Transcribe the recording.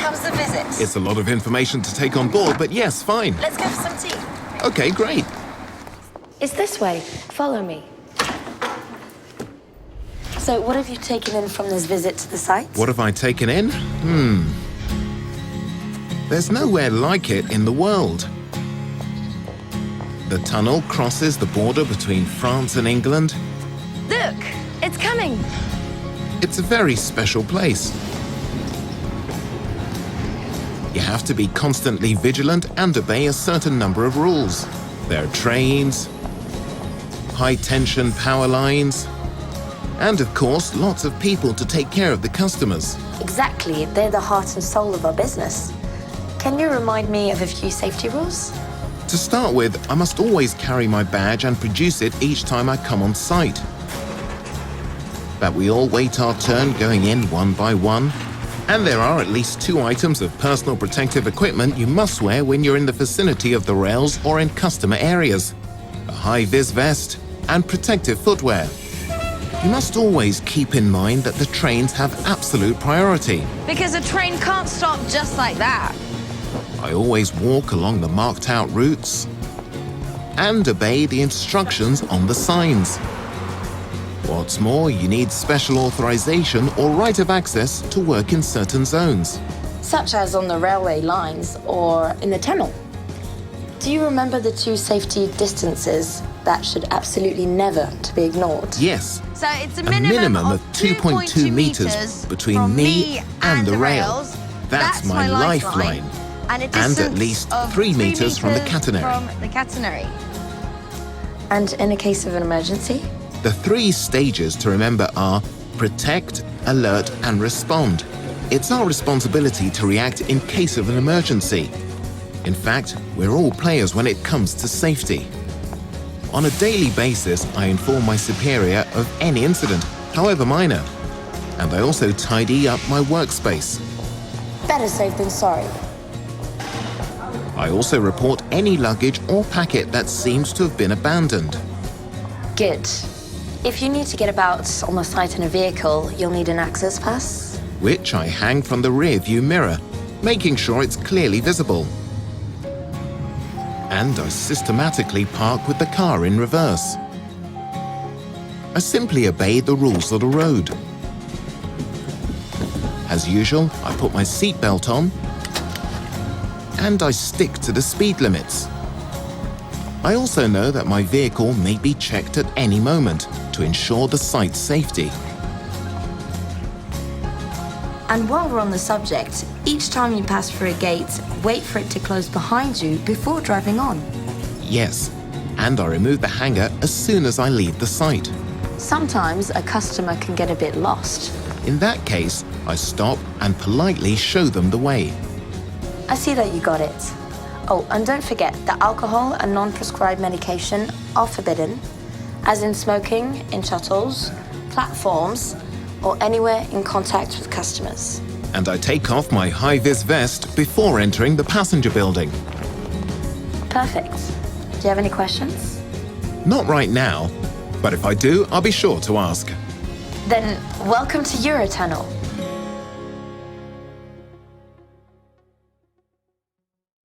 How was the visit? It's a lot of information to take on board, but yes, fine. Let's go for some tea. Okay, great. It's this way. Follow me. So, what have you taken in from this visit to the site? What have I taken in? There's nowhere like it in the world. The tunnel crosses the border between France and England. Look! It's coming! It's a very special place. You have to be constantly vigilant and obey a certain number of rules. There are trains, high-tension power lines, and of course, lots of people to take care of the customers. Exactly. They're the heart and soul of our business. Can you remind me of a few safety rules? To start with, I must always carry my badge and produce it each time I come on site. That we all wait our turn going in one by one. And there are at least 2 items of personal protective equipment you must wear when you're in the vicinity of the rails or in customer areas. A high-vis vest and protective footwear. You must always keep in mind that the trains have absolute priority. Because a train can't stop just like that. I always walk along the marked-out routes and obey the instructions on the signs. What's more, you need special authorization or right of access to work in certain zones. Such as on the railway lines or in the tunnel. Do you remember the 2 safety distances that should absolutely never to be ignored? Yes. So it's a minimum of 2.2 meters between me and the rails. That's my lifeline. And at least 3 meters from the catenary. And in a case of an emergency? The 3 stages to remember are protect, alert, and respond. It's our responsibility to react in case of an emergency. In fact, we're all players when it comes to safety. On a daily basis, I inform my superior of any incident, however minor. And I also tidy up my workspace. Better safe than sorry. I also report any luggage or packet that seems to have been abandoned. Good. If you need to get about on the site in a vehicle, you'll need an access pass. Which I hang from the rear view mirror, making sure it's clearly visible. And I systematically park with the car in reverse. I simply obey the rules of the road. As usual, I put my seatbelt on and I stick to the speed limits. I also know that my vehicle may be checked at any moment to ensure the site's safety. And while we're on the subject, each time you pass through a gate, wait for it to close behind you before driving on. Yes, and I remove the hanger as soon as I leave the site. Sometimes a customer can get a bit lost. In that case, I stop and politely show them the way. I see that you got it. Oh, and don't forget that alcohol and non-prescribed medication are forbidden, as in smoking in shuttles, platforms, or anywhere in contact with customers. And I take off my high-vis vest before entering the passenger building. Perfect. Do you have any questions? Not right now, but if I do, I'll be sure to ask. Then welcome to Eurotunnel.